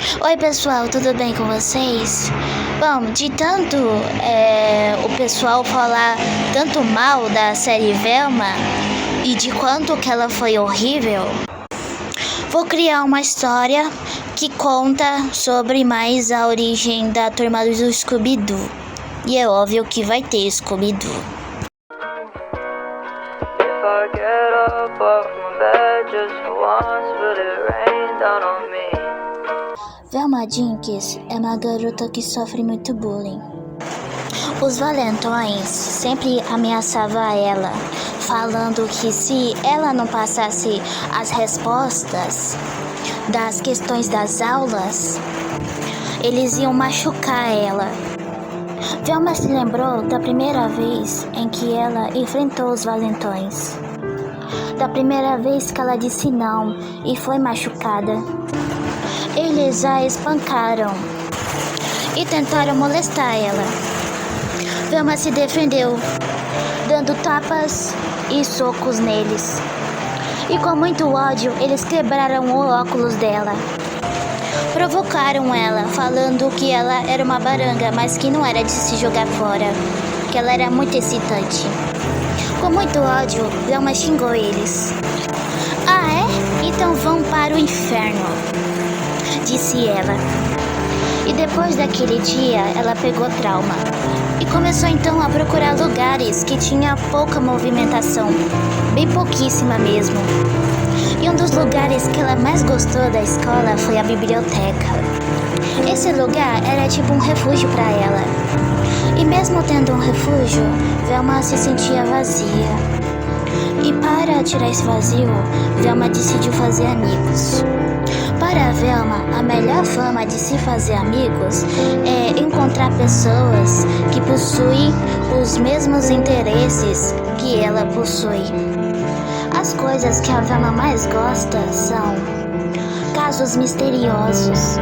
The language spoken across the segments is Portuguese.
Oi pessoal, tudo bem com vocês? Bom, de tanto o pessoal falar tanto mal da série Velma e de quanto que ela foi horrível, vou criar uma história que conta sobre mais a origem da turma do Scooby-Doo. E é óbvio que vai ter Scooby-Doo. Velma Jinx é uma garota que sofre muito bullying. Os valentões sempre ameaçavam ela, falando que se ela não passasse as respostas das questões das aulas, eles iam machucar ela. Velma se lembrou da primeira vez em que ela enfrentou os valentões. Da primeira vez que ela disse não e foi machucada. Eles a espancaram e tentaram molestar ela. Velma se defendeu, dando tapas e socos neles. E com muito ódio, eles quebraram o óculos dela. Provocaram ela, falando que ela era uma baranga, mas que não era de se jogar fora, que ela era muito excitante. Com muito ódio, Velma xingou eles. Ah, é? Então vão para o inferno, disse ela. E depois daquele dia, ela pegou trauma e começou então a procurar lugares que tinha pouca movimentação, bem pouquíssima mesmo. E um dos lugares que ela mais gostou da escola foi a biblioteca. Esse lugar era tipo um refúgio para ela. E mesmo tendo um refúgio, Velma se sentia vazia. E para tirar esse vazio, Velma decidiu fazer amigos. Para a Velma, a melhor forma de se fazer amigos é encontrar pessoas que possuem os mesmos interesses que ela possui. As coisas que a Velma mais gosta são casos misteriosos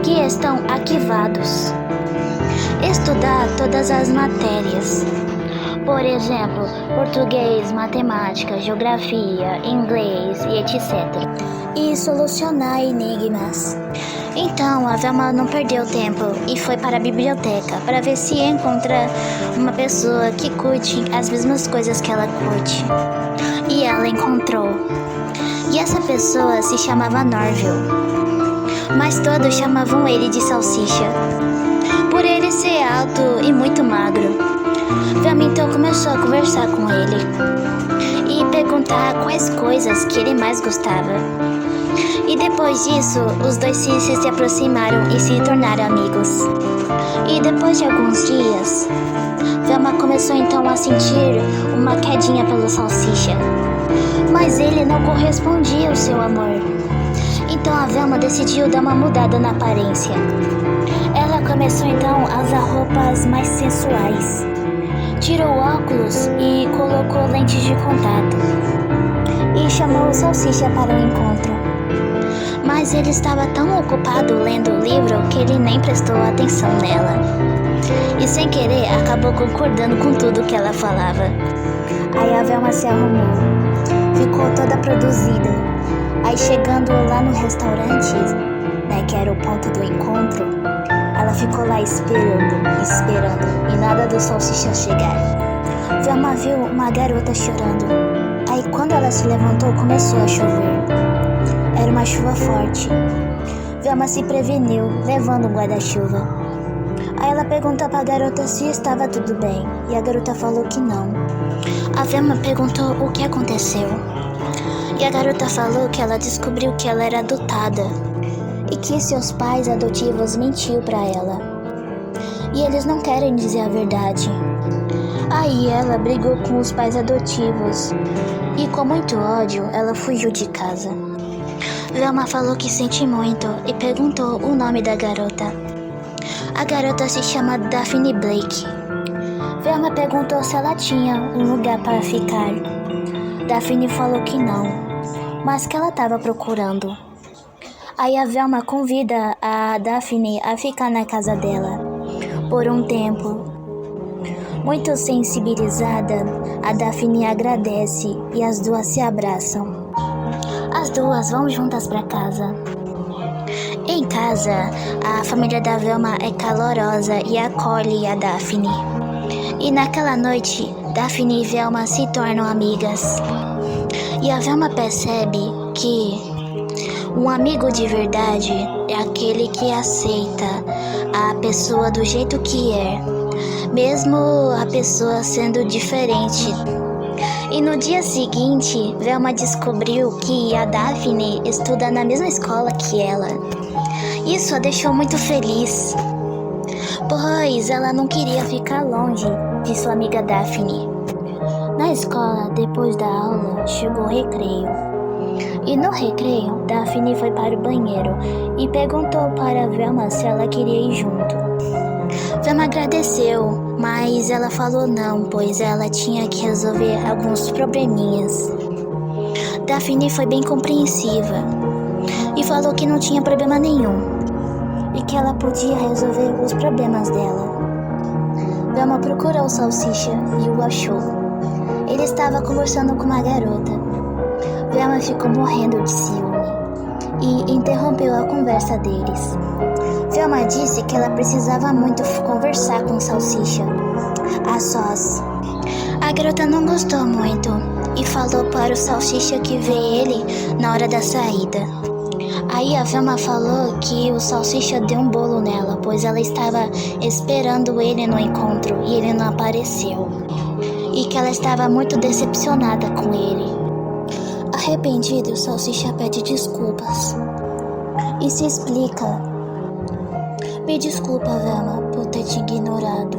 que estão arquivados, estudar todas as matérias, por exemplo, português, matemática, geografia, inglês e etc. E solucionar enigmas. Então a Velma não perdeu tempo e foi para a biblioteca para ver se encontra uma pessoa que curte as mesmas coisas que ela curte. E ela encontrou. E essa pessoa se chamava Norville, mas todos chamavam ele de Salsicha, por ele ser alto e muito magro. Velma então começou a conversar com ele e perguntar quais coisas que ele mais gostava. E depois disso, os dois se aproximaram e se tornaram amigos. E depois de alguns dias, Velma começou então a sentir uma quedinha pelo Salsicha. Mas ele não correspondia ao seu amor. Então a Velma decidiu dar uma mudada na aparência. Ela começou então a usar roupas mais sensuais. Tirou óculos e colocou lentes de contato. E chamou o Salsicha para o encontro. Mas ele estava tão ocupado lendo o livro que ele nem prestou atenção nela. E sem querer acabou concordando com tudo que ela falava. Aí a Velma se arrumou. Ficou toda produzida. Aí chegando lá no restaurante, que era o ponto do encontro, ela ficou lá esperando, e nada do Salsicha chegar. Velma viu uma garota chorando. Aí quando ela se levantou, começou a chover. Era uma chuva forte. Velma se preveniu, levando um guarda-chuva. Aí ela perguntou para a garota se estava tudo bem, e a garota falou que não. A Velma perguntou o que aconteceu. E a garota falou que ela descobriu que ela era adotada e que seus pais adotivos mentiu para ela. E eles não querem dizer a verdade. Aí ela brigou com os pais adotivos e com muito ódio ela fugiu de casa. Velma falou que sente muito e perguntou o nome da garota. A garota se chama Daphne Blake. Velma perguntou se ela tinha um lugar para ficar. Daphne falou que não, mas que ela estava procurando. Aí a Velma convida a Daphne a ficar na casa dela por um tempo. Muito sensibilizada, a Daphne agradece e as duas se abraçam. As duas vão juntas para casa. Em casa, a família da Velma é calorosa e acolhe a Daphne. E naquela noite, Daphne e Velma se tornam amigas. E a Velma percebe que um amigo de verdade é aquele que aceita a pessoa do jeito que é, mesmo a pessoa sendo diferente. E no dia seguinte, Velma descobriu que a Daphne estuda na mesma escola que ela. Isso a deixou muito feliz, pois ela não queria ficar longe de sua amiga Daphne. Na escola, depois da aula, chegou o recreio. E no recreio, Daphne foi para o banheiro e perguntou para Velma se ela queria ir junto. Velma agradeceu, mas ela falou não, pois ela tinha que resolver alguns probleminhas. Daphne foi bem compreensiva e falou que não tinha problema nenhum e que ela podia resolver os problemas dela. Velma procurou o Salsicha e o achou. Ele estava conversando com uma garota. Velma ficou morrendo de ciúme e interrompeu a conversa deles. Velma disse que ela precisava muito conversar com o Salsicha, a sós. A garota não gostou muito e falou para o Salsicha que vê ele na hora da saída. Aí a Velma falou que o Salsicha deu um bolo nela, pois ela estava esperando ele no encontro e ele não apareceu. E que ela estava muito decepcionada com ele. Arrependido, o Salsicha pede desculpas e se explica. Me desculpa, Velma, por ter te ignorado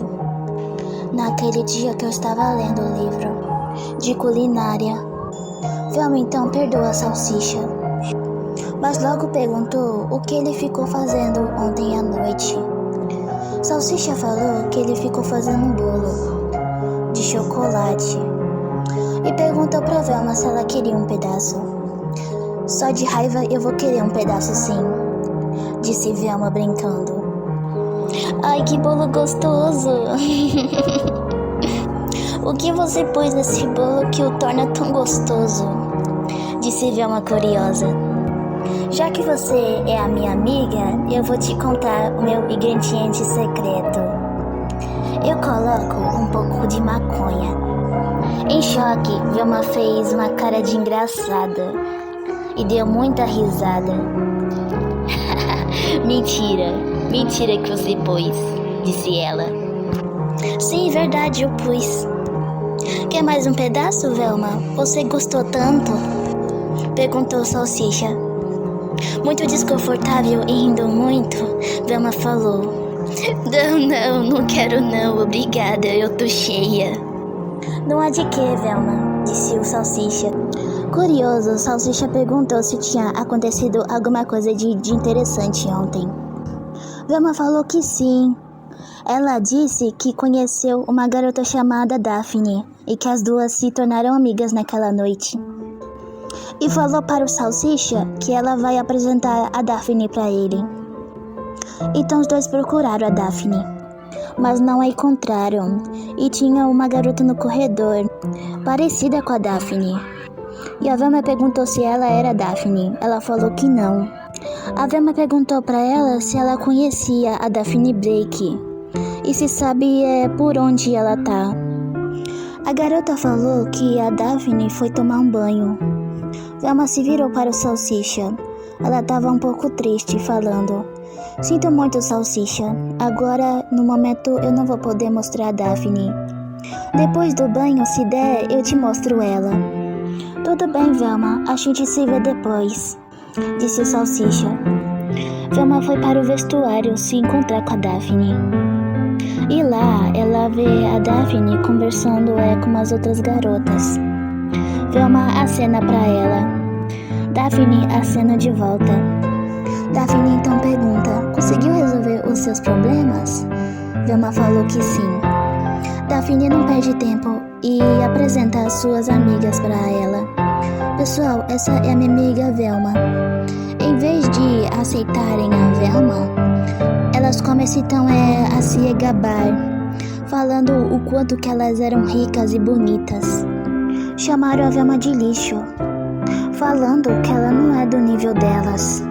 naquele dia que eu estava lendo o livro de culinária. Velma então perdoa a Salsicha, mas logo perguntou o que ele ficou fazendo ontem à noite. Salsicha falou que ele ficou fazendo um bolo de chocolate e perguntou pra Velma se ela queria um pedaço. Só de raiva eu vou querer um pedaço sim, disse Velma brincando. Ai, que bolo gostoso! O que você pôs nesse bolo que o torna tão gostoso? Disse Velma curiosa. Já que você é a minha amiga, eu vou te contar o meu ingrediente secreto. Eu coloco um pouco de maconha. Em choque, Velma fez uma cara de engraçada e deu muita risada. Mentira que você pôs, disse ela. Sim, verdade, eu pus. Quer mais um pedaço, Velma? Você gostou tanto? Perguntou Salsicha. Muito desconfortável e rindo muito, Velma falou. Não quero não, obrigada, eu tô cheia. Não há de quê, Velma, disse o Salsicha. Curioso, Salsicha perguntou se tinha acontecido alguma coisa de interessante ontem. Velma falou que sim. Ela disse que conheceu uma garota chamada Daphne e que as duas se tornaram amigas naquela noite. E falou para o Salsicha que ela vai apresentar a Daphne para ele. Então os dois procuraram a Daphne, mas não a encontraram. E tinha uma garota no corredor, parecida com a Daphne. E a Velma perguntou se ela era Daphne. Ela falou que não. A Velma perguntou para ela se ela conhecia a Daphne Blake e se sabe por onde ela tá. A garota falou que a Daphne foi tomar um banho. Velma se virou para o Salsicha. Ela estava um pouco triste, falando: Sinto muito, Salsicha. Agora, no momento, eu não vou poder mostrar a Daphne. Depois do banho, se der, eu te mostro ela. Tudo bem, Velma. A gente se vê depois, disse o Salsicha. Velma foi para o vestuário se encontrar com a Daphne. E lá, ela vê a Daphne conversando com as outras garotas. Velma acena para ela. Daphne acena de volta. Daphne então pergunta: conseguiu resolver os seus problemas? Velma falou que sim. Daphne não perde tempo e apresenta as suas amigas para ela. Pessoal, essa é a minha amiga Velma. Em vez de aceitarem a Velma, elas começam então a se gabar, falando o quanto que elas eram ricas e bonitas. Chamaram a Velma de lixo, falando que ela não é do nível delas.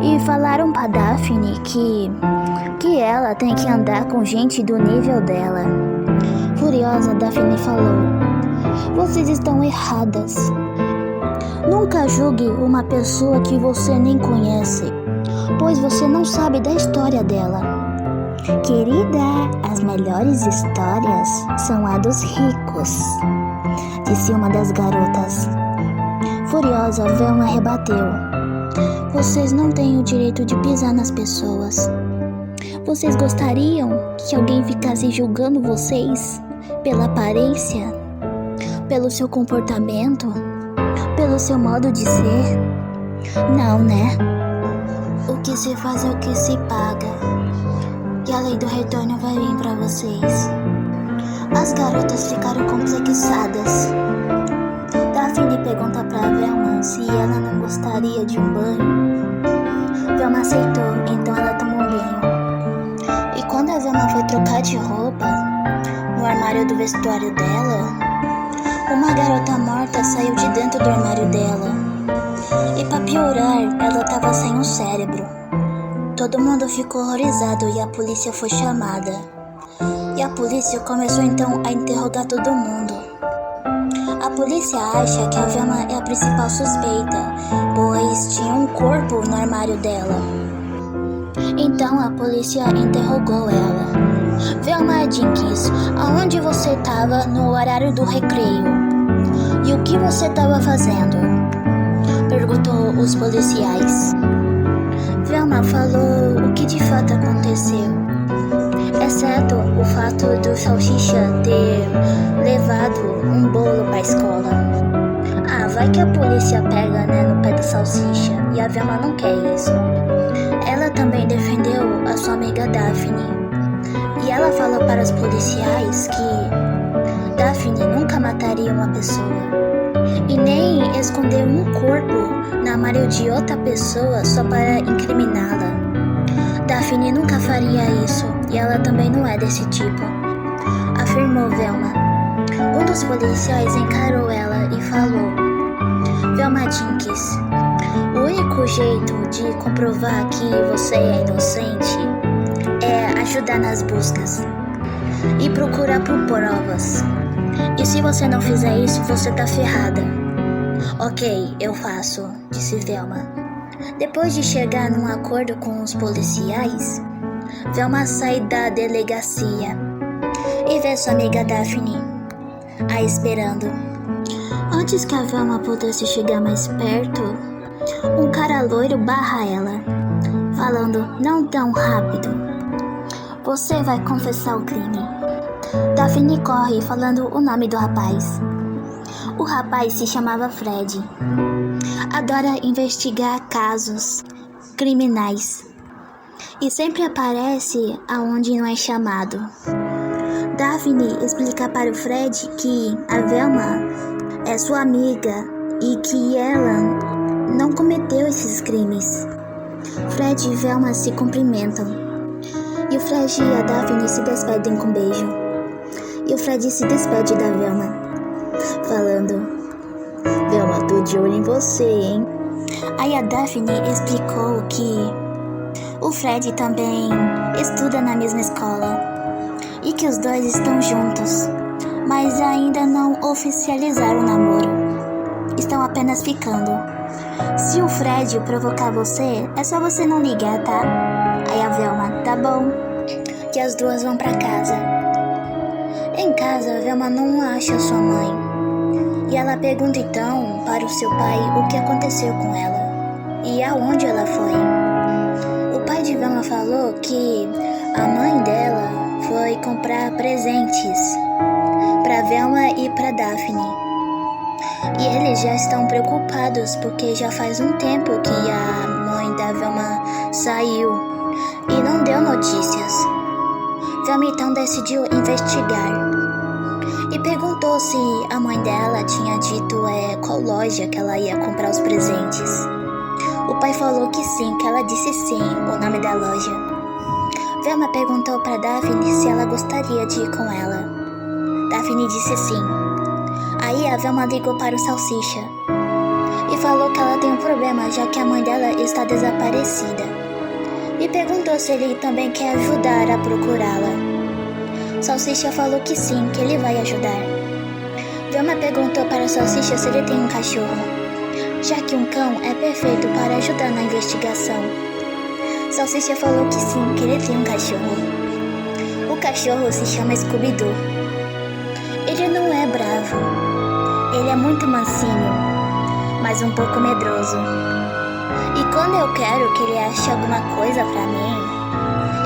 E falaram pra Daphne que ela tem que andar com gente do nível dela. Furiosa, Daphne falou: vocês estão erradas. Nunca julgue uma pessoa que você nem conhece, pois você não sabe da história dela. Querida, as melhores histórias são a dos ricos, disse uma das garotas. Furiosa, Velma rebateu: vocês não têm o direito de pisar nas pessoas. Vocês gostariam que alguém ficasse julgando vocês pela aparência, pelo seu comportamento, pelo seu modo de ser? Não, né? O que se faz é o que se paga, e a lei do retorno vai vir pra vocês. As garotas ficaram complexadas. Daphne pergunta pra Velma se ela não gostaria de um banho. Velma aceitou, então ela tomou um banho. E quando a Velma foi trocar de roupa, no armário do vestuário dela, uma garota morta saiu de dentro do armário dela. E pra piorar, ela tava sem um cérebro. Todo mundo ficou horrorizado e a polícia foi chamada. E a polícia começou então a interrogar todo mundo. A polícia acha que a Velma é a principal suspeita, pois tinha um corpo no armário dela. Então a polícia interrogou ela. Velma Jenkins, aonde você estava no horário do recreio? E o que você estava fazendo? Perguntou os policiais. Velma falou o que de fato aconteceu, exceto o fato do Salsicha ter levado um bolo pra escola. Ah, vai que a polícia pega, né, no pé do Salsicha, e a Velma não quer isso. Ela também defendeu a sua amiga Daphne, e ela falou para os policiais que Daphne nunca mataria uma pessoa, e nem esconder um corpo no armário de outra pessoa só para incriminá-la. Daphne nunca faria isso, e ela também não é desse tipo, afirmou Velma. Um dos policiais encarou ela e falou: Velma Jenkins, o único jeito de comprovar que você é inocente é ajudar nas buscas e procurar por provas. E se você não fizer isso, você tá ferrada. Ok, eu faço, disse Velma. Depois de chegar num acordo com os policiais, Velma sai da delegacia e vê sua amiga Daphne a esperando. Antes que a Velma pudesse chegar mais perto, um cara loiro barra ela, falando: não tão rápido, você vai confessar o crime. Daphne corre falando o nome do rapaz. O rapaz se chamava Fred. Adora investigar casos criminais e sempre aparece aonde não é chamado. Daphne explica para o Fred que a Velma é sua amiga e que ela não cometeu esses crimes. Fred e Velma se cumprimentam, e o Fred e a Daphne se despedem com um beijo. E o Fred se despede da Velma, falando: Velma, tô de olho em você, hein? Aí a Daphne explicou que o Fred também estuda na mesma escola e que os dois estão juntos, mas ainda não oficializaram o namoro. Estão apenas ficando. Se o Fred provocar você, é só você não ligar, tá? Aí a Velma: tá bom. E as duas vão pra casa. Em casa, a Velma não acha sua mãe. E ela pergunta então para o seu pai o que aconteceu com ela e aonde ela foi. O pai de Velma falou que a mãe dela foi comprar presentes para Velma e para Daphne. E eles já estão preocupados porque já faz um tempo que a mãe da Velma saiu e não deu notícias. Velma então decidiu investigar e perguntou se a mãe dela tinha dito qual loja que ela ia comprar os presentes. O pai falou que sim, que ela disse sim, o nome da loja. Velma perguntou para Daphne se ela gostaria de ir com ela. Daphne disse sim. Aí a Velma ligou para o Salsicha e falou que ela tem um problema, já que a mãe dela está desaparecida. E perguntou se ele também quer ajudar a procurá-la. Salsicha falou que sim, que ele vai ajudar. Velma perguntou para Salsicha se ele tem um cachorro, já que um cão é perfeito para ajudar na investigação. Salsicha falou que sim, que ele tem um cachorro. O cachorro se chama Scooby-Doo. Ele não é bravo. Ele é muito mansinho, mas um pouco medroso. E quando eu quero que ele ache alguma coisa pra mim,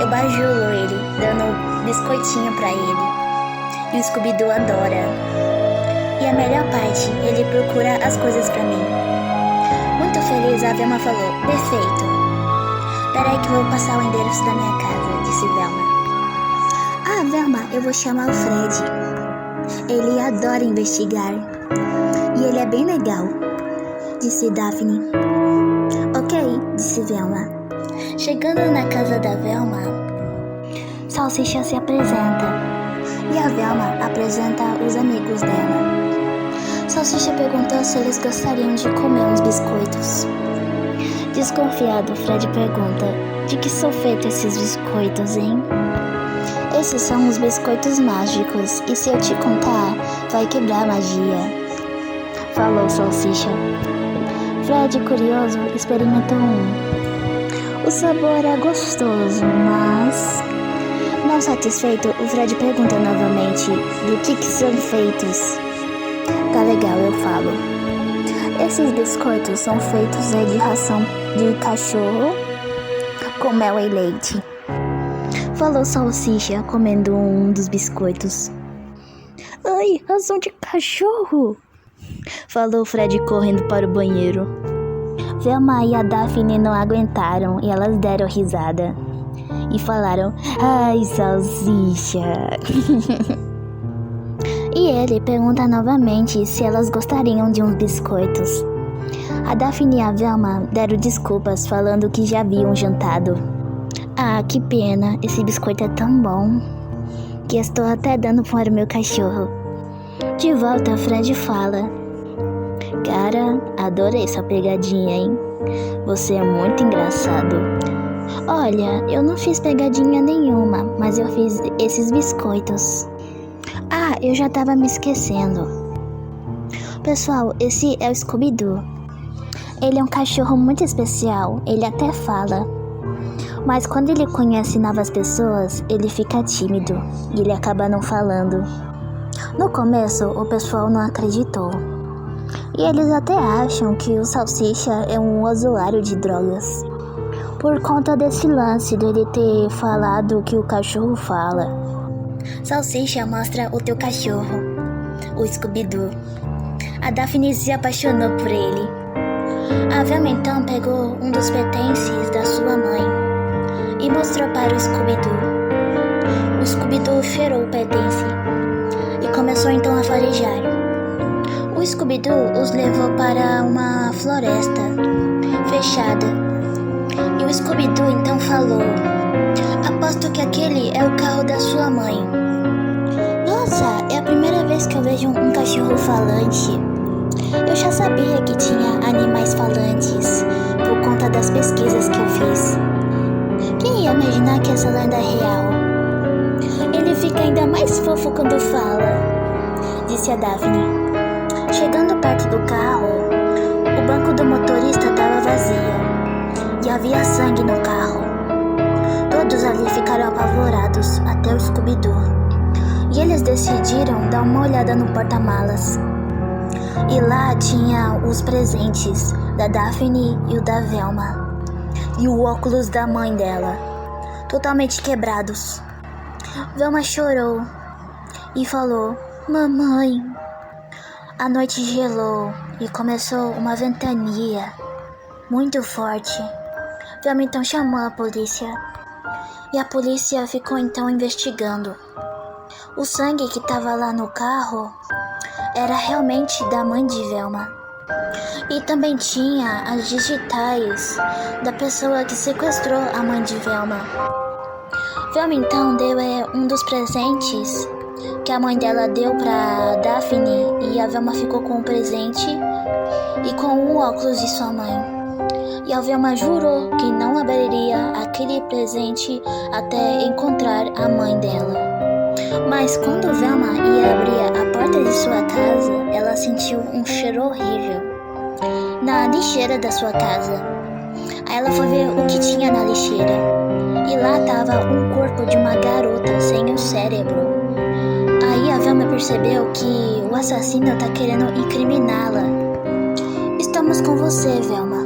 eu bajulo ele, dando um biscoitinho pra ele. E o Scooby-Doo adora. E a melhor parte, ele procura as coisas pra mim. Muito feliz, a Velma falou: perfeito. Peraí que eu vou passar o endereço da minha casa, disse Velma. Ah, Velma, eu vou chamar o Fred. Ele adora investigar. E ele é bem legal, disse Daphne. Ok, disse Velma. Chegando na casa da Velma, Salsicha se apresenta. E a Velma apresenta os amigos dela. Salsicha perguntou se eles gostariam de comer uns biscoitos. Desconfiado, Fred pergunta: de que são feitos esses biscoitos, hein? Esses são os biscoitos mágicos, e se eu te contar, vai quebrar a magia, falou Salsicha. Fred, curioso, experimentou um. O sabor é gostoso, mas... Não satisfeito, o Fred pergunta novamente do que são feitos. Tá legal, eu falo. Esses biscoitos são feitos de ração de cachorro com mel e leite, falou Salsicha, comendo um dos biscoitos. Ai, ração de cachorro, falou Fred correndo para o banheiro. Velma e a Daphne não aguentaram e elas deram risada e falaram: ai, Salsicha. E ele pergunta novamente se elas gostariam de uns biscoitos. A Daphne e a Velma deram desculpas, falando que já haviam jantado. Ah, que pena, esse biscoito é tão bom que estou até dando para o meu cachorro. De volta, Fred fala: cara, adorei essa pegadinha, hein? Você é muito engraçado. Olha, eu não fiz pegadinha nenhuma, mas eu fiz esses biscoitos. Ah, eu já tava me esquecendo. Pessoal, esse é o Scooby-Doo. Ele é um cachorro muito especial, ele até fala. Mas quando ele conhece novas pessoas, ele fica tímido e ele acaba não falando. No começo, o pessoal não acreditou. E eles até acham que o Salsicha é um usuário de drogas, por conta desse lance dele ter falado que o cachorro fala. Salsicha, mostra o teu cachorro, o Scooby-Doo. A Daphne se apaixonou por ele. A Velma então pegou um dos pertences da sua mãe e mostrou para o Scooby-Doo. O Scooby-Doo cheirou o pertence e começou então a farejar. O Scooby-Doo os levou para uma floresta fechada. E o Scooby-Doo então falou: aposto que aquele é o carro da sua mãe. Nossa, é a primeira vez que eu vejo um cachorro falante. Eu já sabia que tinha animais falantes por conta das pesquisas que eu fiz. Quem ia imaginar que essa lenda é real? Ele fica ainda mais fofo quando fala, disse a Daphne. Chegando perto do carro, o banco do motorista estava vazio e havia sangue no carro. Todos ali ficaram apavorados, até o Scooby-Doo. E eles decidiram dar uma olhada no porta-malas. E lá tinha os presentes da Daphne e o da Velma. E o óculos da mãe dela, totalmente quebrados. Velma chorou e falou: mamãe. A noite gelou e começou uma ventania muito forte. Velma então chamou a polícia. E a polícia ficou então investigando. O sangue que estava lá no carro era realmente da mãe de Velma. E também tinha as digitais da pessoa que sequestrou a mãe de Velma. Velma então deu um dos presentes que a mãe dela deu pra Daphne e a Velma ficou com o presente e com o óculos de sua mãe. E a Velma jurou que não abriria aquele presente até encontrar a mãe dela. Mas quando Velma ia abrir a porta de sua casa, ela sentiu um cheiro horrível na lixeira da sua casa. Aí ela foi ver o que tinha na lixeira. E lá estava um corpo de uma garota sem o cérebro. Aí a Velma percebeu que o assassino tá querendo incriminá-la. Estamos com você, Velma,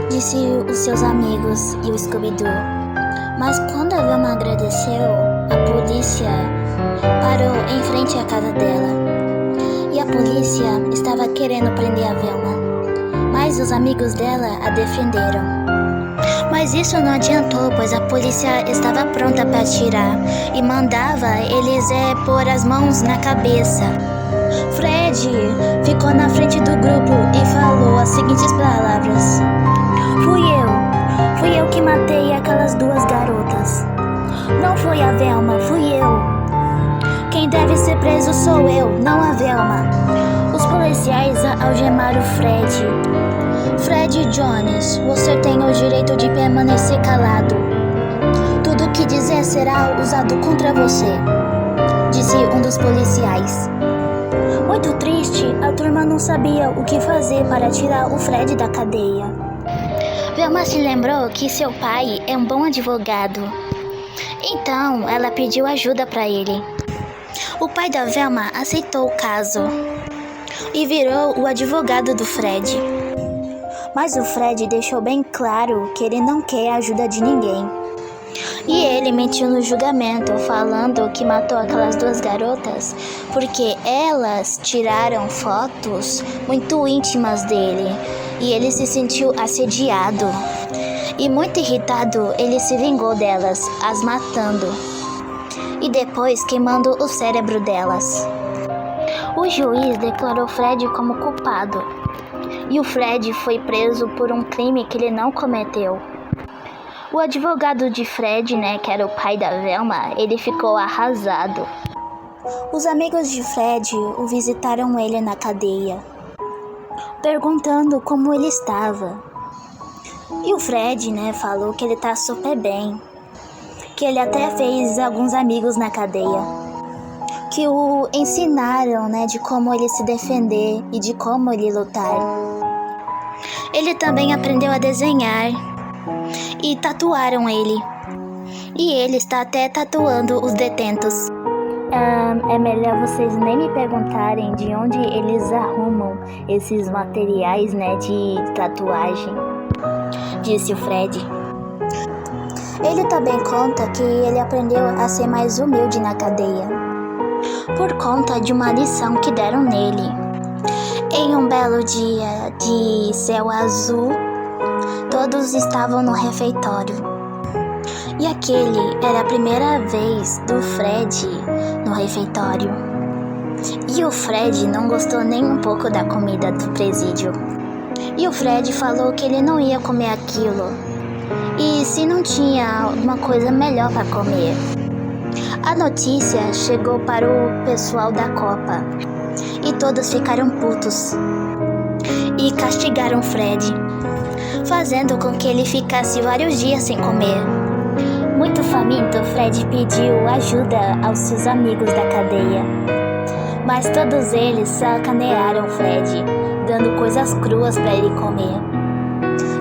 disse os seus amigos e o Scooby-Doo. Mas quando a Velma agradeceu, a polícia parou em frente à casa dela. E a polícia estava querendo prender a Velma, mas os amigos dela a defenderam. Mas isso não adiantou, pois a polícia estava pronta para atirar e mandava eles pôr as mãos na cabeça. Fred ficou na frente do grupo e falou as seguintes palavras: Fui eu que matei aquelas duas garotas. Não foi a Velma, fui eu. Quem deve ser preso sou eu, não a Velma. Os policiais algemaram Fred. Fred Jones, você tem o direito de permanecer calado. Tudo o que dizer será usado contra você, disse um dos policiais. Muito triste, a turma não sabia o que fazer para tirar o Fred da cadeia. Velma se lembrou que seu pai é um bom advogado. Então, ela pediu ajuda para ele. O pai da Velma aceitou o caso e virou o advogado do Fred. Mas o Fred deixou bem claro que ele não quer a ajuda de ninguém. E ele mentiu no julgamento, falando que matou aquelas duas garotas porque elas tiraram fotos muito íntimas dele e ele se sentiu assediado. E muito irritado, ele se vingou delas, as matando e depois queimando o cérebro delas. O juiz declarou Fred como culpado e o Fred foi preso por um crime que ele não cometeu. O advogado de Fred, que era o pai da Velma, ele ficou arrasado. Os amigos de Fred o visitaram ele na cadeia, perguntando como ele estava. E o Fred, falou que ele tá super bem, que ele até fez alguns amigos na cadeia, que o ensinaram, de como ele se defender e de como ele lutar. Ele também aprendeu a desenhar e tatuaram ele. E ele está até tatuando os detentos. É melhor vocês nem me perguntarem de onde eles arrumam esses materiais, de tatuagem, disse o Fred. Ele também conta que ele aprendeu a ser mais humilde na cadeia, por conta de uma lição que deram nele. Em um belo dia de céu azul, todos estavam no refeitório. E aquele era a primeira vez do Fred no refeitório. E o Fred não gostou nem um pouco da comida do presídio. E o Fred falou que ele não ia comer aquilo. E se não tinha alguma coisa melhor para comer. A notícia chegou para o pessoal da Copa. E todos ficaram putos. E castigaram Fred, fazendo com que ele ficasse vários dias sem comer. Muito faminto, Fred pediu ajuda aos seus amigos da cadeia. Mas todos eles sacanearam Fred, dando coisas cruas para ele comer.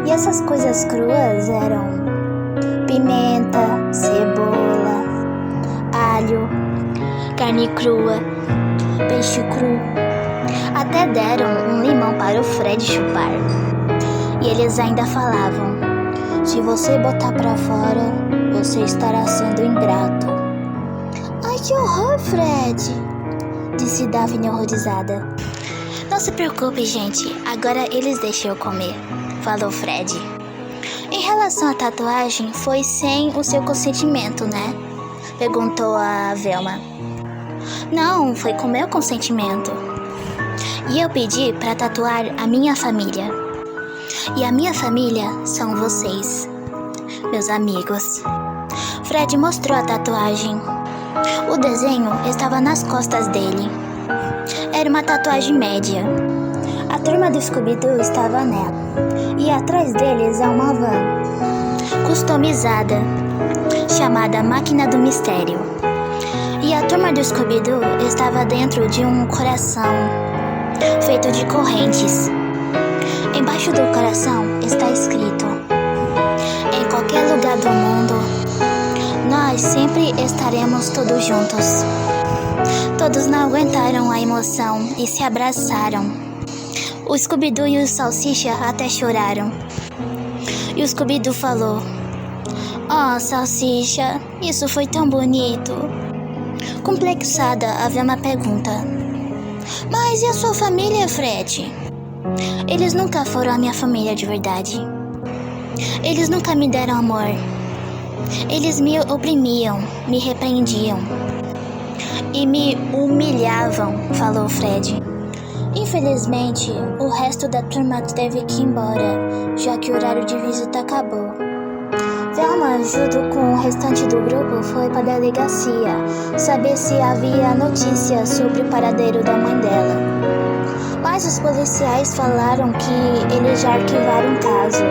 E essas coisas cruas eram pimenta, cebola, alho, carne crua, peixe cru. Até deram um limão para o Fred chupar. E eles ainda falavam: se você botar pra fora, você estará sendo ingrato. Ai, que horror, Fred, disse Daphne horrorizada. Não se preocupe, gente, agora eles deixam eu comer, falou Fred. Em relação à tatuagem, foi sem o seu consentimento, perguntou a Velma. Não, foi com meu consentimento. E eu pedi para tatuar a minha família. E a minha família são vocês, meus amigos. Fred mostrou a tatuagem O desenho estava nas costas dele. Era uma tatuagem média. A turma do Scooby-Doo estava nela. E atrás deles há uma van customizada, chamada Máquina do Mistério. E a turma do Scooby-Doo estava dentro de um coração feito de correntes. Embaixo do coração está escrito: em qualquer lugar do mundo, nós sempre estaremos todos juntos. Todos não aguentaram a emoção e se abraçaram. O Scooby-Doo e o Salsicha até choraram. E o Scooby-Doo falou: "Oh, Salsicha, isso foi tão bonito." Complexada, a Velma pergunta: "Mas e a sua família, Fred?" "Eles nunca foram a minha família de verdade. Eles nunca me deram amor. Eles me oprimiam, me repreendiam e me humilhavam", falou Fred. Infelizmente, o resto da turma teve que ir embora, já que o horário de visita acabou. Velma, junto com o restante do grupo, foi para a delegacia saber se havia notícias sobre o paradeiro da mãe dela. Mas os policiais falaram que eles já arquivaram o caso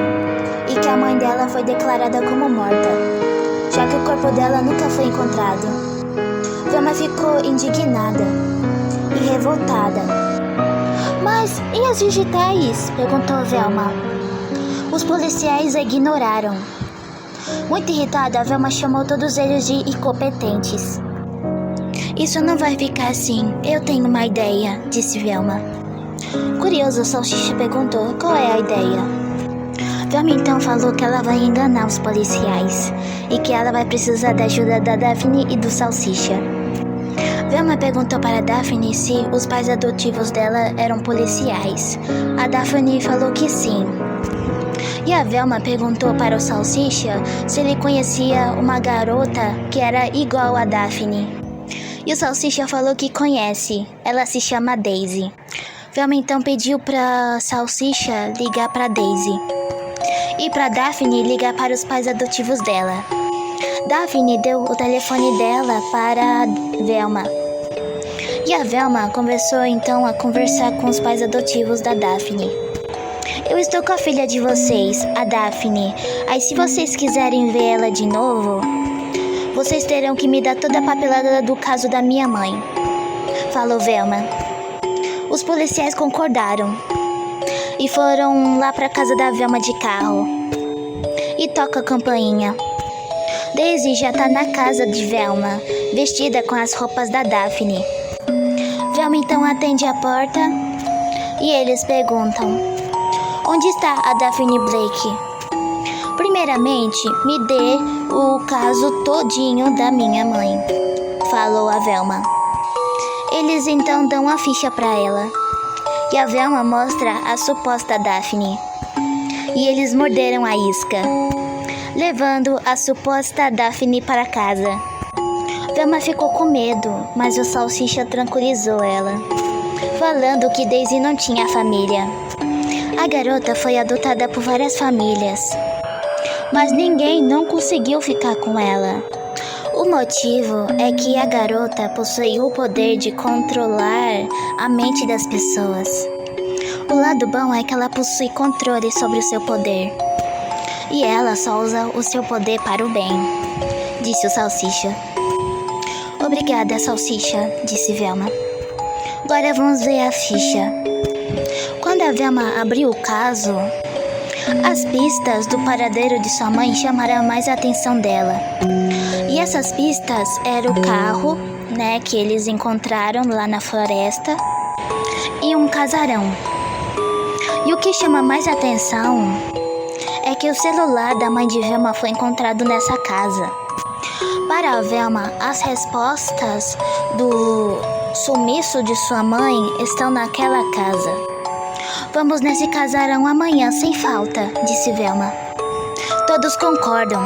e que a mãe dela foi declarada como morta, já que o corpo dela nunca foi encontrado. Velma ficou indignada e revoltada. "Mas e as digitais?" perguntou Velma. Os policiais a ignoraram. Muito irritada, Velma chamou todos eles de incompetentes. "Isso não vai ficar assim, eu tenho uma ideia", disse Velma. Curioso, Salsicha perguntou qual é a ideia. Velma então falou que ela vai enganar os policiais e que ela vai precisar da ajuda da Daphne e do Salsicha. Velma perguntou para Daphne se os pais adotivos dela eram policiais. A Daphne falou que sim. E a Velma perguntou para o Salsicha se ele conhecia uma garota que era igual a Daphne. E o Salsicha falou que conhece, ela se chama Daisy. Velma então pediu para Salsicha ligar para Daisy e para Daphne ligar para os pais adotivos dela. Daphne deu o telefone dela para Velma. E a Velma começou então a conversar com os pais adotivos da Daphne. "Eu estou com a filha de vocês, a Daphne. Aí se vocês quiserem ver ela de novo, vocês terão que me dar toda a papelada do caso da minha mãe", falou Velma. Os policiais concordaram e foram lá para a casa da Velma de carro. E toca a campainha. Daisy já tá na casa de Velma, vestida com as roupas da Daphne. Velma então atende a porta e eles perguntam: "Onde está a Daphne Blake?" "Primeiramente, me dê o caso todinho da minha mãe", falou a Velma. Eles então dão a ficha para ela e a Velma mostra a suposta Daphne. E eles morderam a isca, levando a suposta Daphne para casa. Velma ficou com medo, mas o Salsicha tranquilizou ela, falando que Daisy não tinha família. A garota foi adotada por várias famílias, mas ninguém não conseguiu ficar com ela. O motivo é que a garota possuía o poder de controlar a mente das pessoas. O lado bom é que ela possui controle sobre o seu poder. E ela só usa o seu poder para o bem, disse o Salsicha. "Obrigada, Salsicha", disse Velma. "Agora vamos ver a ficha." Quando a Velma abriu o caso, as pistas do paradeiro de sua mãe chamaram mais a atenção dela. E essas pistas eram o carro, que eles encontraram lá na floresta, e um casarão. E o que chama mais atenção é que o celular da mãe de Velma foi encontrado nessa casa. Para a Velma, as respostas do sumiço de sua mãe estão naquela casa. "Vamos nesse casarão amanhã sem falta", disse Velma. Todos concordam.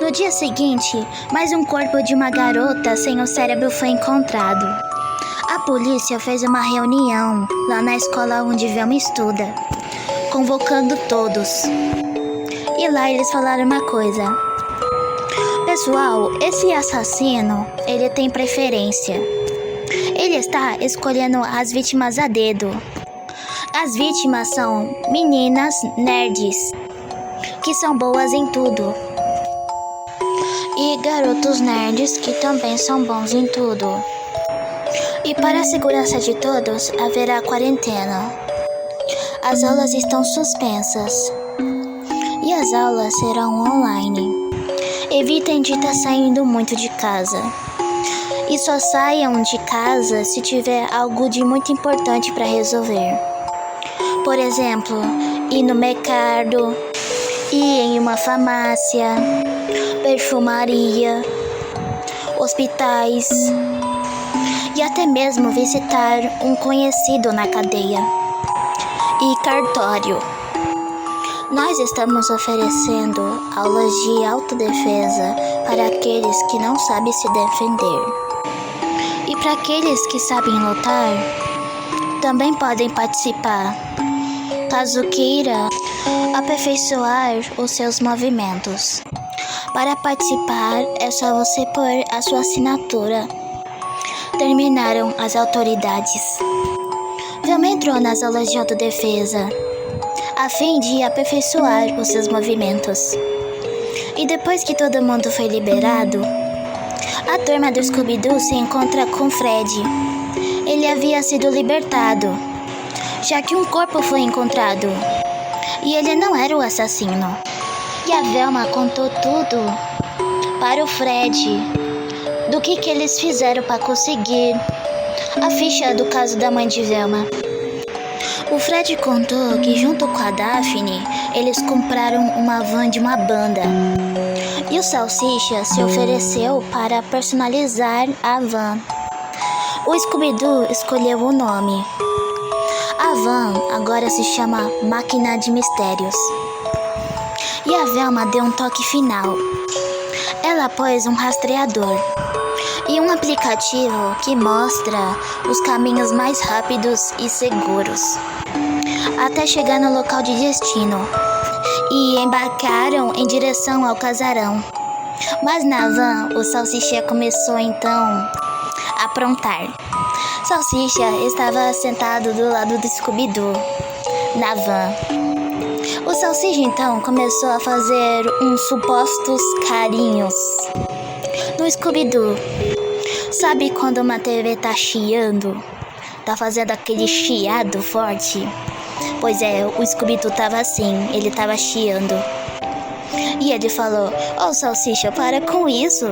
No dia seguinte, mais um corpo de uma garota sem o cérebro foi encontrado. A polícia fez uma reunião lá na escola onde Velma estuda, convocando todos. E lá eles falaram uma coisa: Pessoal, esse assassino, ele tem preferência. Ele está escolhendo as vítimas a dedo. As vítimas são meninas nerds, que são boas em tudo. E garotos nerds, que também são bons em tudo. E para a segurança de todos, haverá quarentena. As aulas estão suspensas. E as aulas serão online. Evitem de estar saindo muito de casa. E só saiam de casa se tiver algo de muito importante para resolver. Por exemplo, ir no mercado, ir em uma farmácia, perfumaria, hospitais e até mesmo visitar um conhecido na cadeia e cartório. Nós estamos oferecendo aulas de autodefesa para aqueles que não sabem se defender. E para aqueles que sabem lutar, também podem participar. Caso queira aperfeiçoar os seus movimentos. Para participar, é só você pôr a sua assinatura. Terminaram as autoridades. Velma entrou nas aulas de autodefesa, a fim de aperfeiçoar os seus movimentos. E depois que todo mundo foi liberado, a turma do Scooby-Doo se encontra com Fred. Ele havia sido libertado, já que um corpo foi encontrado, e ele não era o assassino. E a Velma contou tudo para o Fred, do que eles fizeram para conseguir a ficha do caso da mãe de Velma. O Fred contou que junto com a Daphne, eles compraram uma van de uma banda. E o Salsicha se ofereceu para personalizar a van. O Scooby-Doo escolheu o nome. A van agora se chama Máquina de Mistérios. E a Velma deu um toque final. Ela pôs um rastreador e um aplicativo que mostra os caminhos mais rápidos e seguros até chegar no local de destino. E embarcaram em direção ao casarão. Mas na van, o Salsicha começou então a aprontar. Salsicha estava sentado do lado do Scooby-Doo, na van. O Salsicha então começou a fazer uns supostos carinhos no Scooby-Doo. Sabe quando uma TV tá chiando? Tá fazendo aquele chiado forte? Pois é, o Scooby-Doo tava assim, ele tava chiando. E ele falou: "Ô Salsicha, para com isso."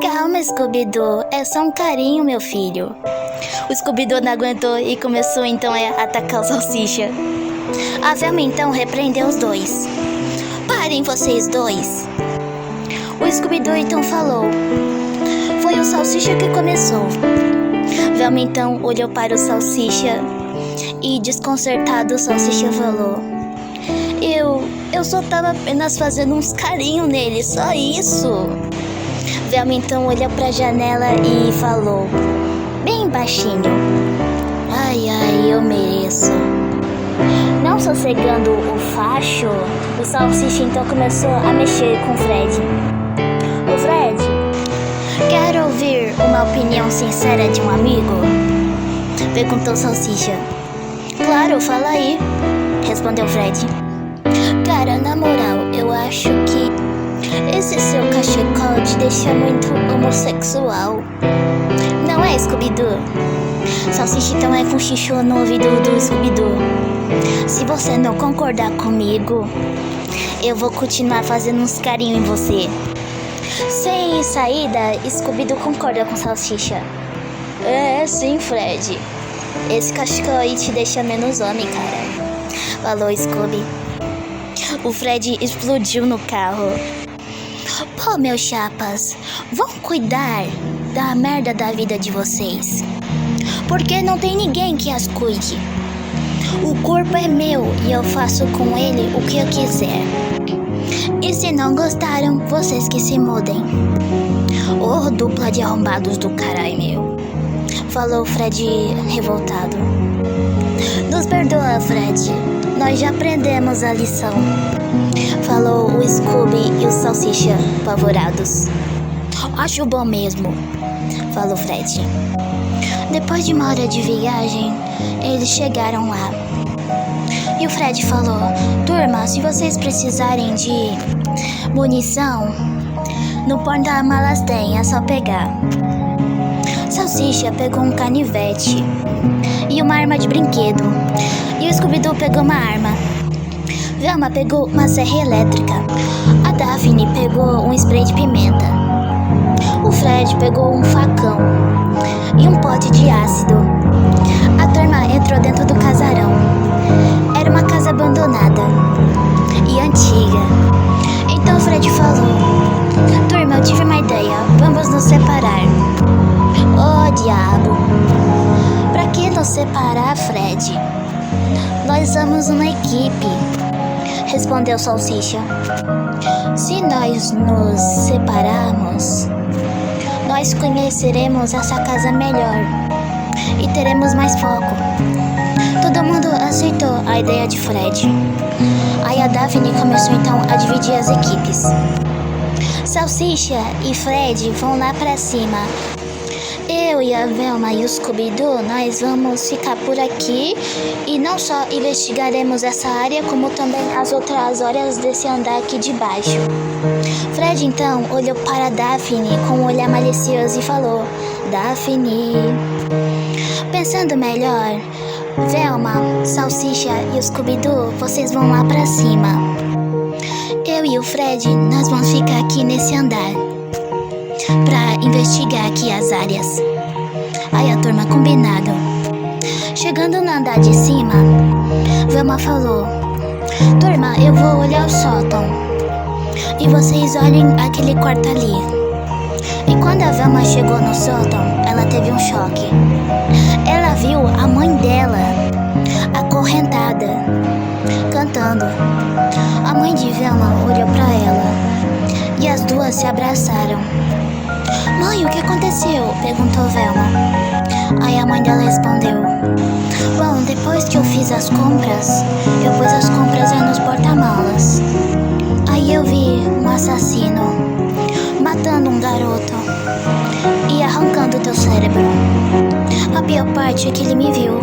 "Calma, Scooby-Doo, é só um carinho, meu filho." O Scooby-Doo não aguentou e começou então a atacar o Salsicha. A Velma então repreendeu os dois. "Parem vocês dois." O Scooby-Doo então falou: "Foi o Salsicha que começou." Velma então olhou para o Salsicha e, desconcertado, o Salsicha falou: Eu só tava apenas fazendo uns carinhos nele, só isso." Velma então olhou pra janela e falou, bem baixinho: "Ai, ai, eu mereço." Não sossegando o facho, o Salsicha então começou a mexer com o Fred. "Ô Fred, quer ouvir uma opinião sincera de um amigo?" perguntou o Salsicha. "Claro, fala aí", respondeu Fred. "Cara, na moral, eu acho que esse seu cachecol te deixa muito homossexual. Não é, Scooby-Doo?" Salsicha então cochichou no ouvido do Scooby-Doo: "Se você não concordar comigo, eu vou continuar fazendo uns carinhos em você." Sem saída, Scooby-Doo concorda com Salsicha. "É, sim, Fred. Esse cachecol aí te deixa menos homem, cara", falou Scooby. O Fred explodiu no carro. "Pô, meus chapas, vão cuidar da merda da vida de vocês, porque não tem ninguém que as cuide. O corpo é meu e eu faço com ele o que eu quiser. E se não gostaram, vocês que se mudem." "Ô, dupla de arrombados do caralho, meu", falou Fred revoltado. "Nos perdoa, Fred. Nós já aprendemos a lição." falou o Scooby e o Salsicha, apavorados. Acho bom mesmo, falou Fred. Depois de uma hora de viagem, eles chegaram lá. E o Fred falou: turma, se vocês precisarem de munição, no porta-malas tem, é só pegar. Salsicha pegou um canivete e uma arma de brinquedo. E o Scooby-Doo pegou uma arma. Velma pegou uma serra elétrica. A Daphne pegou um spray de pimenta. O Fred pegou um facão e um pote de ácido. A turma entrou dentro do casarão. Era uma casa abandonada e antiga. Então o Fred falou: turma, eu tive uma ideia, vamos nos separar. Oh, diabo! Pra que nos separar, Fred? Nós somos uma equipe, respondeu Salsicha. Se nós nos separarmos, nós conheceremos essa casa melhor e teremos mais foco. Todo mundo aceitou a ideia de Fred. Aí a Daphne começou então a dividir as equipes. Salsicha e Fred vão lá pra cima. Eu e a Velma e o Scooby-Doo, nós vamos ficar por aqui e não só investigaremos essa área, como também as outras áreas desse andar aqui de baixo. Fred então olhou para Daphne com um olhar malicioso e falou: Daphne, pensando melhor, Velma, Salsicha e o Scooby-Doo, vocês vão lá pra cima. Eu e o Fred, nós vamos ficar aqui nesse andar pra investigar aqui as áreas. Aí a turma combinado. Chegando no andar de cima, Velma falou: turma, eu vou olhar o sótão e vocês olhem aquele quarto ali. E quando a Velma chegou no sótão, ela teve um choque. Ela viu a mãe dela acorrentada, cantando. A mãe de Velma olhou pra ela e as duas se abraçaram. Mãe, o que aconteceu? Perguntou Velma. Aí a mãe dela respondeu: bom, depois que eu fiz as compras, eu pus as compras aí nos porta-malas. Aí eu vi um assassino matando um garoto e arrancando teu cérebro. A pior parte é que ele me viu.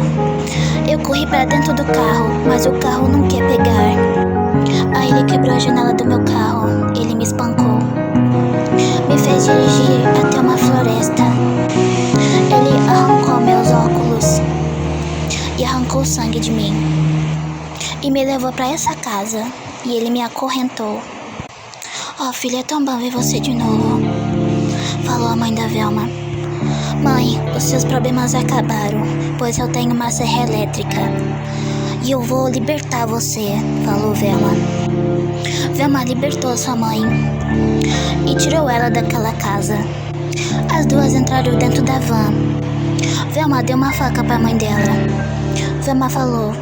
Eu corri pra dentro do carro, mas o carro não quer pegar. Aí ele quebrou a janela do meu carro, ele me espancou, me fez dirigir até uma floresta. Ele arrancou meus óculos e arrancou o sangue de mim e me levou pra essa casa e ele me acorrentou. Oh, filha, é tão bom ver você de novo, falou a mãe da Velma. Mãe, os seus problemas acabaram, pois eu tenho uma serra elétrica e eu vou libertar você, falou Velma. Velma libertou sua mãe e tirou ela daquela casa. As duas entraram dentro da van. Velma deu uma faca para a mãe dela. Velma falou: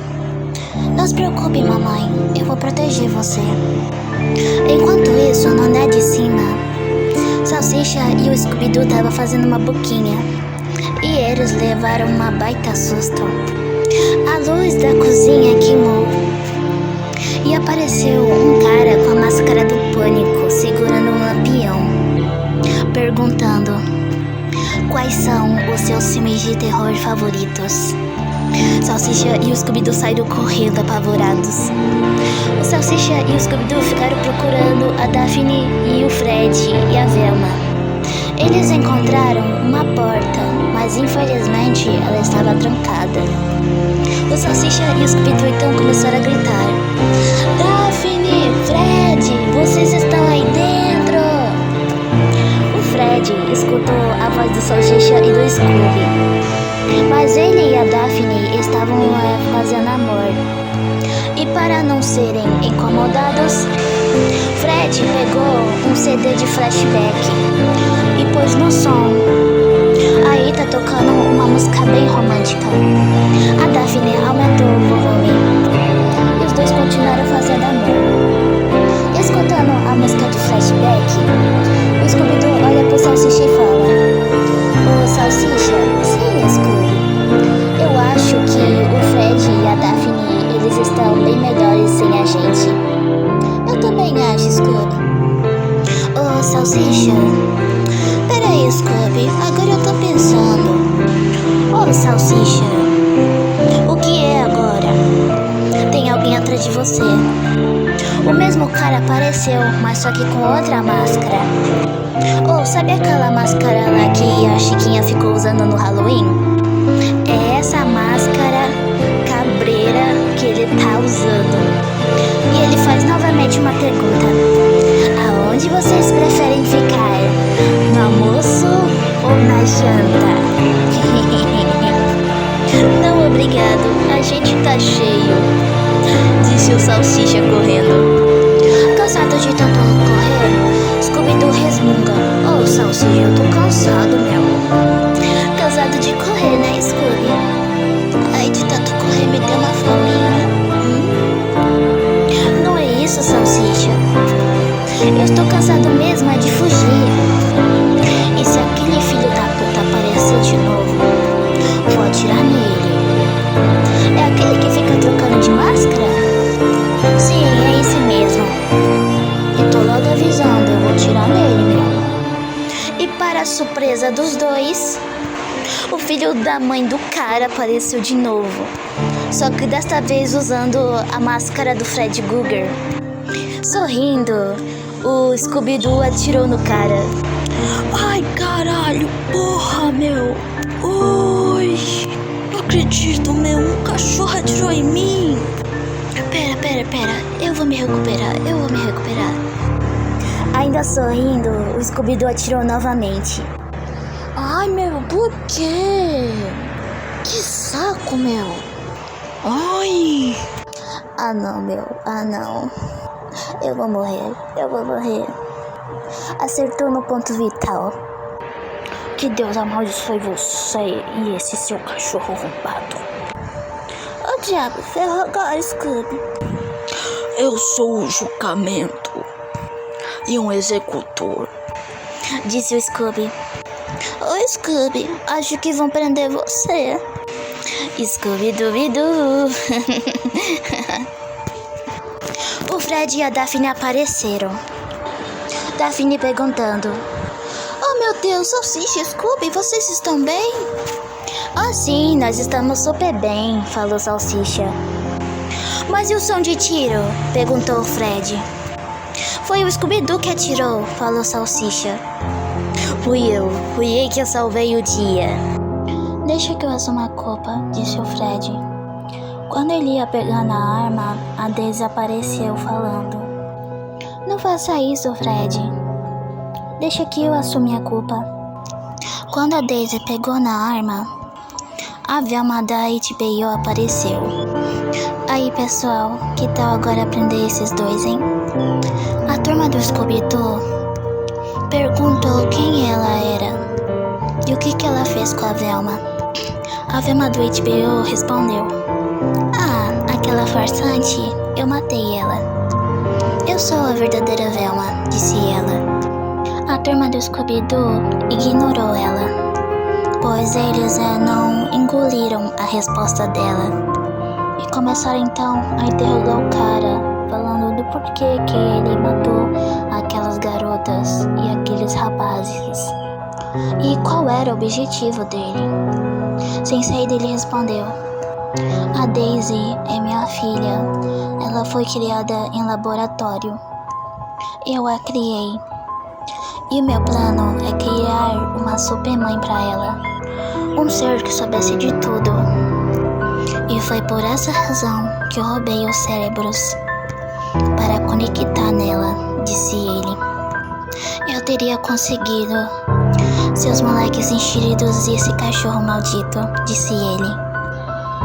não se preocupe, mamãe, eu vou proteger você. Enquanto isso, no andar de cima, Salsicha e o Scooby-Doo estavam fazendo uma boquinha e eles levaram uma baita susto. A luz da cozinha queimou e apareceu um cara com a máscara do pânico segurando um lampião, perguntando: quais são os seus filmes de terror favoritos? Salsicha e o Scooby-Doo saíram correndo apavorados. O Salsicha e o Scooby-Doo ficaram procurando a Daphne e o Fred e a Velma. Eles encontraram uma porta, mas infelizmente ela estava trancada. O Salsicha e o Scooby-Doo então começaram a gritar: Daphne, Fred, vocês estão aí dentro! O Fred escutou a voz do Salsicha e do Scooby, mas ele e a Daphne estavam fazendo amor. E para não serem incomodados, Fred pegou um CD de flashback e pôs no som. Aí tá tocando uma música bem romântica. A Daphne aumentou o volume e os dois continuaram fazendo amor. Escutando a música de flashback, o Scooby-Doo olha pro Salsicha e fala: ô Salsicha, sim, Scooby, eu acho que o Fred e a Daphne, eles estão bem melhores sem a gente. Salsicha? Peraí, Scooby, agora eu tô pensando. Ô, Salsicha, o que é agora? Tem alguém atrás de você. O mesmo cara apareceu, mas só que com outra máscara. Oh, sabe aquela máscara lá que a Chiquinha ficou usando no Halloween? É essa máscara cabreira que ele tá usando. E ele faz novamente uma pergunta: aonde vocês preferem ficar? No almoço ou na janta? Não, obrigado, a gente tá cheio, disse o Salsicha correndo. Cansado de tanto correr, Scooby-Doo resmunga. Oh, Salsicha, eu tô cansado, meu. Cansado de correr, né, Scooby? Ai, de tanto correr me deu uma fominha. Não é isso, Salsicha. Eu estou cansado mesmo é de fugir. E se aquele filho da puta aparecer de novo, vou atirar nele. É aquele que fica trocando de máscara? Sim, é esse mesmo. E tô logo avisando, eu vou atirar nele, meu. E para a surpresa dos dois, o filho da mãe do cara apareceu de novo. Só que desta vez usando a máscara do Fred Krueger. Sorrindo, o Scooby-Doo atirou no cara. Ai, caralho, porra, meu. Oi, não acredito, meu. Um cachorro atirou em mim. Pera, eu vou me recuperar. Ainda sorrindo, o Scooby-Doo atirou novamente. Ai, meu, por quê? Que saco, meu. Ai. Ah, não, meu. Ah, não. Eu vou morrer. Acertou no ponto vital. Que Deus amaldiçoe você e esse seu cachorro roubado. Ô, diabo, ferrou agora, Scooby. Eu sou o julgamento e um executor, disse o Scooby. Oi, Scooby, acho que vão prender você. Scooby-Dooby-Doo. O Fred e a Daphne apareceram. Daphne perguntando: oh, meu Deus, Salsicha, Scooby, vocês estão bem? Ah, sim, nós estamos super bem, falou Salsicha. Mas e o som de tiro? Perguntou o Fred. Foi o Scooby-Doo que atirou, falou Salsicha. Fui eu que salvei o dia. Deixa que eu assuma a culpa, disse o Fred. Quando ele ia pegar na arma, a Daisy apareceu falando: não faça isso, Fred. Deixa que eu assuma a culpa. Quando a Daisy pegou na arma, a Velma da HBO apareceu. Aí, pessoal, que tal agora aprender esses dois, hein? A turma do Scooby-Doo perguntou quem ela era e o que ela fez com a Velma. A Velma do HBO respondeu: ah, aquela farsante, eu matei ela. Eu sou a verdadeira Velma, disse ela. A turma do Scooby-Doo ignorou ela, pois eles não engoliram a resposta dela. E começaram então a interrogar o cara, falando do porquê que ele matou aquelas garotas e aqueles rapazes. E qual era o objetivo dele? Sem saída ele respondeu: a Daisy é minha filha. Ela foi criada em laboratório. Eu a criei. E o meu plano é criar uma supermãe para ela. Um ser que soubesse de tudo. E foi por essa razão que eu roubei os cérebros para conectar nela, disse ele. Eu teria conseguido se os moleques enxeridos e esse cachorro maldito, disse ele.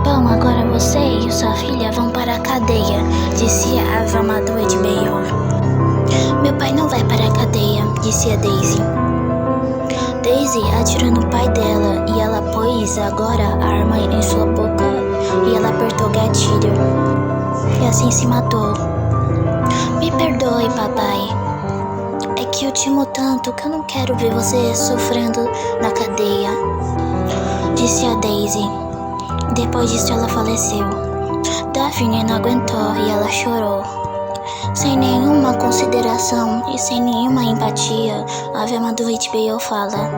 Bom, agora você e sua filha vão para a cadeia, disse a Velma do HBO. Meu pai não vai para a cadeia, disse a Daisy. Daisy atirou no pai dela e ela pôs agora a arma em sua boca e ela apertou o gatilho. E assim se matou. Me perdoe, papai. É que eu te amo tanto que eu não quero ver você sofrendo na cadeia, disse a Daisy. Depois disso ela faleceu. Daphne não aguentou e ela chorou. Sem nenhuma consideração e sem nenhuma empatia, a Velma do HBO fala: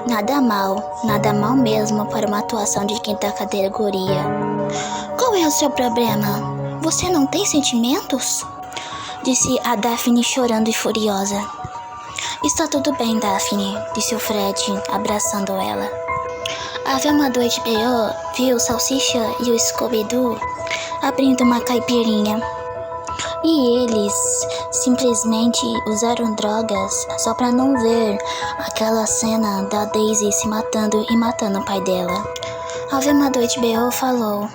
nada mal mesmo para uma atuação de quinta categoria. Qual é o seu problema? Você não tem sentimentos? Disse a Daphne chorando e furiosa. Está tudo bem, Daphne, disse o Fred, abraçando ela. A Velma do HBO viu Salsicha e o Scooby-Doo abrindo uma caipirinha. E eles simplesmente usaram drogas só pra não ver aquela cena da Daisy se matando e matando o pai dela. A Velma do HBO falou: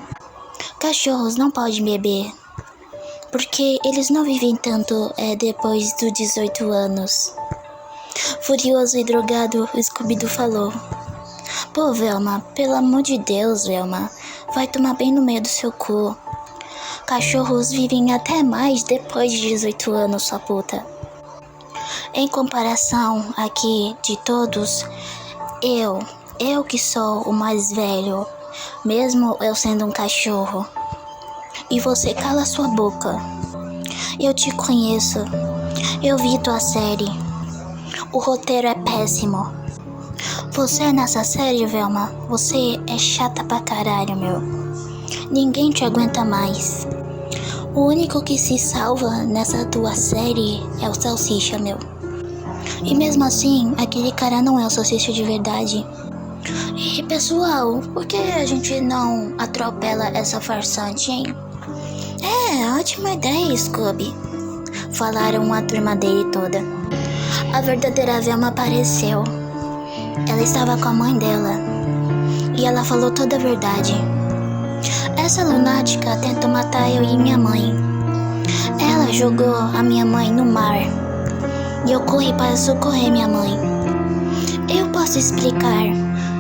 cachorros não podem beber, porque eles não vivem tanto depois dos 18 anos. Furioso e drogado, o Scooby-Doo falou: pô, Velma, pelo amor de Deus, Velma, vai tomar bem no meio do seu cu. Cachorros vivem até mais depois de 18 anos, sua puta. Em comparação aqui de todos, eu que sou o mais velho, mesmo eu sendo um cachorro. E você cala sua boca. Eu te conheço. Eu vi tua série. O roteiro é péssimo. Você nessa série, Velma, você é chata pra caralho, meu. Ninguém te aguenta mais. O único que se salva nessa tua série é o Salsicha, meu. E mesmo assim, aquele cara não é o Salsicha de verdade. E pessoal, por que a gente não atropela essa farsante, hein? É, ótima ideia, Scooby. Falaram a turma dele toda. A verdadeira Velma apareceu. Ela estava com a mãe dela. E ela falou toda a verdade. Essa lunática tentou matar eu e minha mãe. Ela jogou a minha mãe no mar. E eu corri para socorrer minha mãe. Eu posso explicar,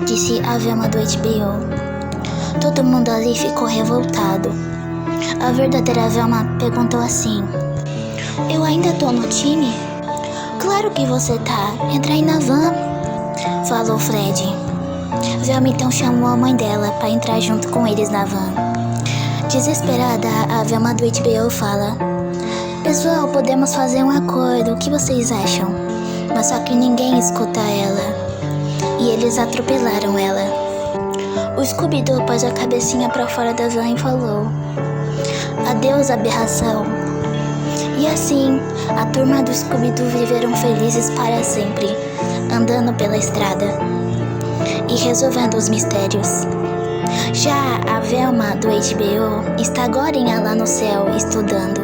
disse a Velma do HBO. Todo mundo ali ficou revoltado. A verdadeira Velma perguntou assim: eu ainda tô no time? Claro que você tá. Entra aí na van, falou Fred. Velma então chamou a mãe dela para entrar junto com eles na van. Desesperada, a Velma do HBO fala: pessoal, podemos fazer um acordo, o que vocês acham? Mas só que ninguém escuta ela. E eles atropelaram ela. O Scooby-Doo pôs a cabecinha pra fora da van e falou: adeus, aberração. E assim, a turma do Scooby-Doo viveram felizes para sempre, andando pela estrada e resolvendo os mistérios. Já a Velma do HBO está agorinha lá no céu estudando.